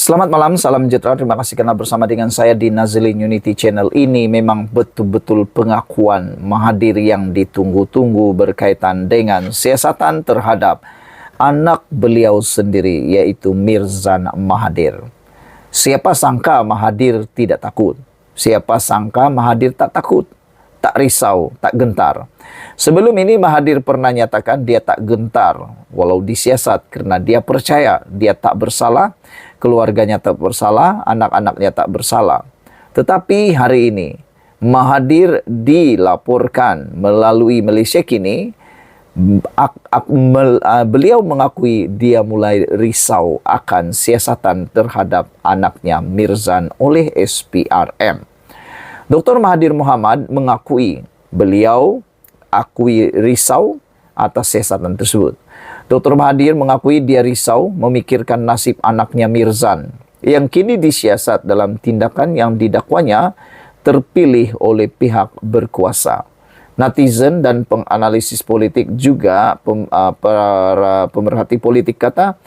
Selamat malam, salam sejahtera. Terima kasih karena bersama dengan saya di Nazilin Unity Channel ini. Memang betul-betul pengakuan Mahathir yang ditunggu-tunggu berkaitan dengan siasatan terhadap anak beliau sendiri, yaitu Mirzan Mahathir. Siapa sangka Mahathir tidak takut? Siapa sangka Mahathir tak takut? Tak risau, tak gentar. Sebelum ini Mahathir pernah nyatakan dia tak gentar walau disiasat karena dia percaya dia tak bersalah, keluarganya tak bersalah, anak-anaknya tak bersalah. Tetapi hari ini Mahathir dilaporkan melalui Malaysia Kini, beliau mengakui dia mulai risau akan siasatan terhadap anaknya Mirzan oleh SPRM. Dr. Mahathir Mohamad mengakui beliau risau atas siasatan tersebut. Dr. Mahathir mengakui dia risau memikirkan nasib anaknya Mirzan yang kini disiasat dalam tindakan yang didakwanya terpilih oleh pihak berkuasa. Netizen dan penganalisis politik juga para pemerhati politik kata,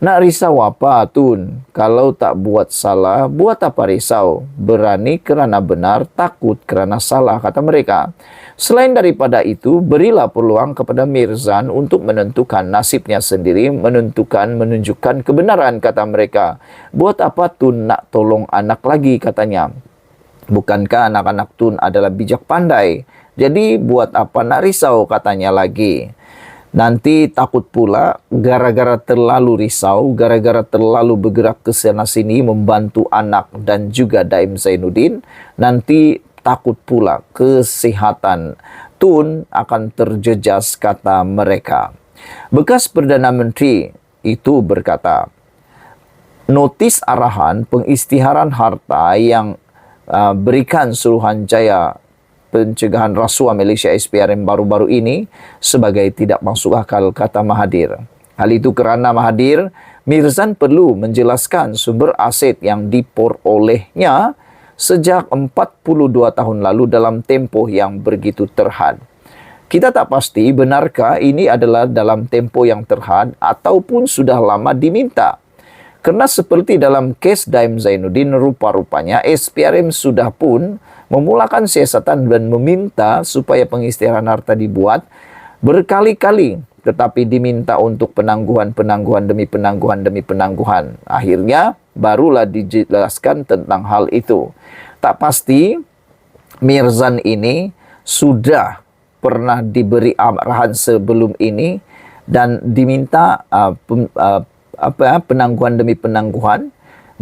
nak risau apa Tun? Kalau tak buat salah, buat apa risau? Berani kerana benar, takut kerana salah, kata mereka. Selain daripada itu, berilah peluang kepada Mirzan untuk menentukan nasibnya sendiri, menunjukkan kebenaran, kata mereka. Buat apa Tun nak tolong anak lagi, katanya. Bukankah anak-anak Tun adalah bijak pandai? Jadi buat apa nak risau, katanya lagi. Nanti takut pula gara-gara terlalu risau, gara-gara terlalu bergerak ke sana-sini membantu anak dan juga Daim Zainuddin, nanti takut pula kesihatan Tun akan terjejas, kata mereka. Bekas Perdana Menteri itu berkata, notis arahan pengisytiharan harta yang berikan Suruhanjaya Pencegahan Rasuah Malaysia SPRM baru-baru ini sebagai tidak masuk akal, kata Mahathir. Hal itu kerana Mahathir, Mirzan perlu menjelaskan sumber aset yang diperolehnya sejak 42 tahun lalu dalam tempoh yang begitu terhad. Kita tak pasti benarkah ini adalah dalam tempoh yang terhad ataupun sudah lama diminta. Kerana seperti dalam kes Daim Zainuddin, rupa-rupanya SPRM sudah pun memulakan siasatan dan meminta supaya pengisytiharan harta dibuat berkali-kali, tetapi diminta untuk penangguhan demi penangguhan. Akhirnya barulah dijelaskan tentang hal itu. Tak pasti Mirzan ini sudah pernah diberi arahan sebelum ini dan diminta penangguhan demi penangguhan,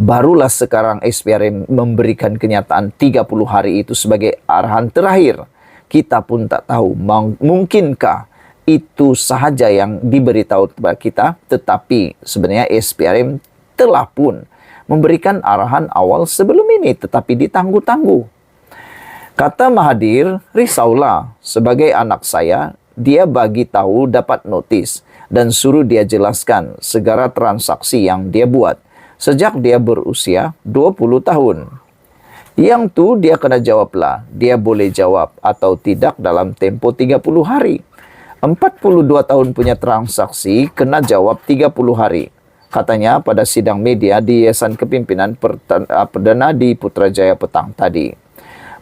barulah sekarang SPRM memberikan kenyataan 30 hari itu sebagai arahan terakhir. Kita pun tak tahu mungkinkah itu sahaja yang diberitahu kepada kita, tetapi sebenarnya SPRM telah pun memberikan arahan awal sebelum ini, tetapi ditangguh-tangguh. Kata Mahathir, risaulah, sebagai anak saya, dia bagi tahu dapat notis dan suruh dia jelaskan segala transaksi yang dia buat sejak dia berusia 20 tahun. Yang tu dia kena jawablah. Dia boleh jawab atau tidak dalam tempoh 30 hari. 42 tahun punya transaksi kena jawab 30 hari. Katanya pada sidang media di Yayasan Kepimpinan Perdana di Putrajaya petang tadi.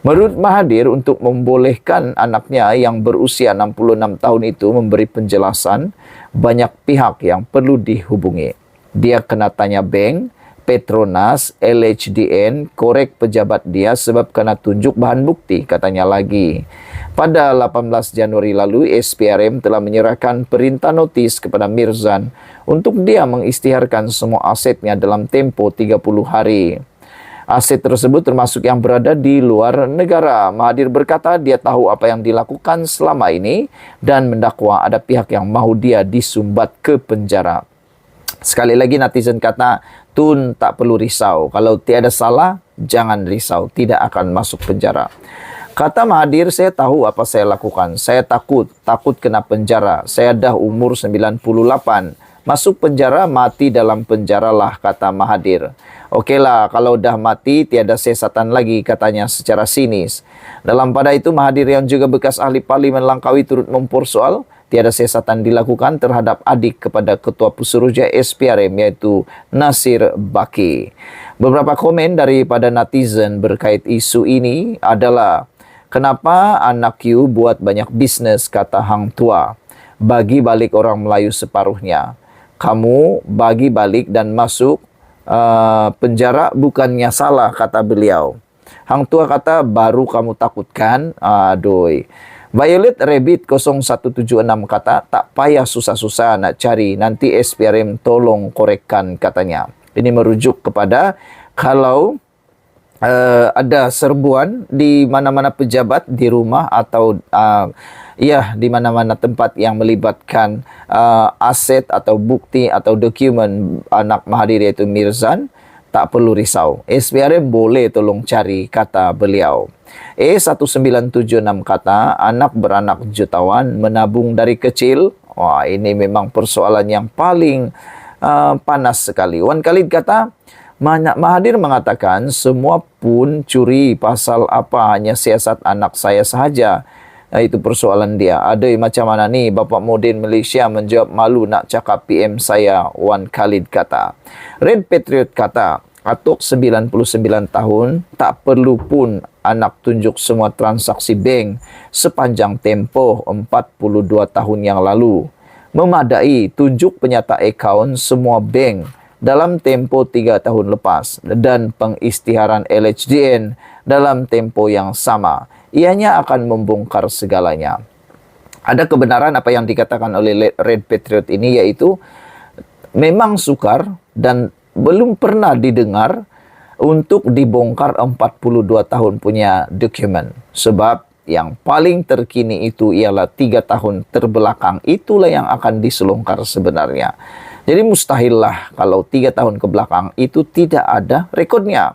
Menurut Mahathir, untuk membolehkan anaknya yang berusia 66 tahun itu memberi penjelasan, banyak pihak yang perlu dihubungi. Dia kena tanya bank, Petronas, LHDN, korek pejabat dia sebab kena tunjuk bahan bukti, katanya lagi. Pada 18 Januari lalu, SPRM telah menyerahkan perintah notis kepada Mirzan untuk dia mengisytiharkan semua asetnya dalam tempoh 30 hari. Aset tersebut termasuk yang berada di luar negara. Mahathir berkata dia tahu apa yang dilakukan selama ini dan mendakwa ada pihak yang mahu dia disumbat ke penjara. Sekali lagi netizen kata, Tun tak perlu risau. Kalau tiada salah, jangan risau. Tidak akan masuk penjara. Kata Mahathir, saya tahu apa saya lakukan. Saya takut kena penjara. Saya dah umur 98. Masuk penjara, mati dalam penjara lah, kata Mahathir. Okeylah, kalau dah mati, tiada siasatan lagi, katanya secara sinis. Dalam pada itu, Mahathir yang juga bekas ahli parlimen Langkawi turut mempersoal tiada siasatan dilakukan terhadap adik kepada Ketua Pusuruja SPRM iaitu Nasir Baki. Beberapa komen daripada netizen berkait isu ini adalah, kenapa anak you buat banyak bisnes, kata hang tua. Bagi balik orang Melayu separuhnya. Kamu bagi balik dan masuk penjara bukannya salah, kata beliau. Hang tua kata, baru kamu takutkan. Aduh. Violet Rabbit 0176 kata, tak payah susah-susah nak cari, nanti SPRM tolong korekkan, katanya. Ini merujuk kepada kalau ada serbuan di mana-mana pejabat, di rumah atau di mana-mana tempat yang melibatkan aset atau bukti atau dokumen anak Mahathir iaitu Mirzan, tak perlu risau. SPRM boleh tolong cari, kata beliau. 1976 kata, anak beranak jutawan menabung dari kecil. Wah, ini memang persoalan yang paling panas sekali. Wan Khalid kata, Mahathir mengatakan semua pun curi, pasal apa, hanya siasat anak saya sahaja. Itu persoalan dia. Ada macam mana ni Bapak Modern Malaysia menjawab, malu nak cakap PM saya, Wan Khalid kata. Red Patriot kata, Atok 99 tahun, tak perlu pun anak tunjuk semua transaksi bank sepanjang tempoh 42 tahun yang lalu. Memadai tunjuk penyata akaun semua bank dalam tempoh 3 tahun lepas dan pengisytiharan LHDN dalam tempoh yang sama. Ianya akan membongkar segalanya. Ada kebenaran apa yang dikatakan oleh Red Patriot ini, yaitu memang sukar dan belum pernah didengar untuk dibongkar 42 tahun punya dokumen. Sebab yang paling terkini itu ialah 3 tahun terbelakang. Itulah yang akan diselongkar sebenarnya. Jadi mustahillah kalau 3 tahun ke belakang itu tidak ada rekodnya.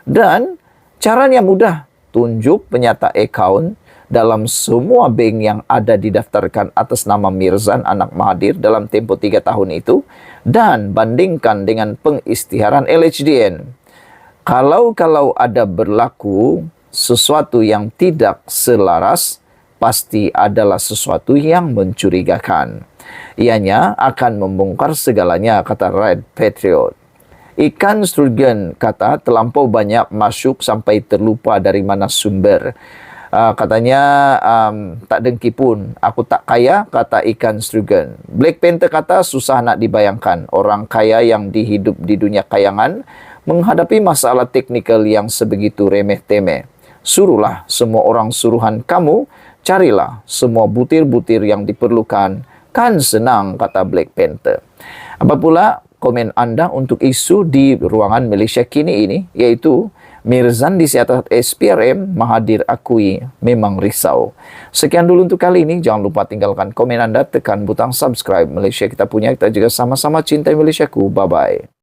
Dan caranya mudah. Tunjuk penyata akaun dalam semua bank yang ada didaftarkan atas nama Mirzan anak Mahathir dalam tempoh 3 tahun itu dan bandingkan dengan pengisytiharan LHDN. Kalau ada berlaku sesuatu yang tidak selaras, pasti adalah sesuatu yang mencurigakan. Ianya akan membongkar segalanya, kata Red Patriot. Ikan Sturgeon kata, terlampau banyak masuk sampai terlupa dari mana sumber. Katanya tak dengki pun, aku tak kaya, kata Ikan Sturgeon. Black Panther kata, susah nak dibayangkan orang kaya yang dihidup di dunia kayangan menghadapi masalah teknikal yang sebegitu remeh-temeh. Suruhlah semua orang suruhan kamu, carilah semua butir-butir yang diperlukan. Kan senang, kata Black Panther. Apa pula komen anda untuk isu di ruangan Malaysia kini ini, yaitu Mirzan disiasat SPRM, Mahathir akui memang risau. Sekian dulu untuk kali ini. Jangan lupa tinggalkan komen anda, tekan butang subscribe. Malaysia kita punya, kita juga sama-sama cintai Malaysiaku. Bye-bye.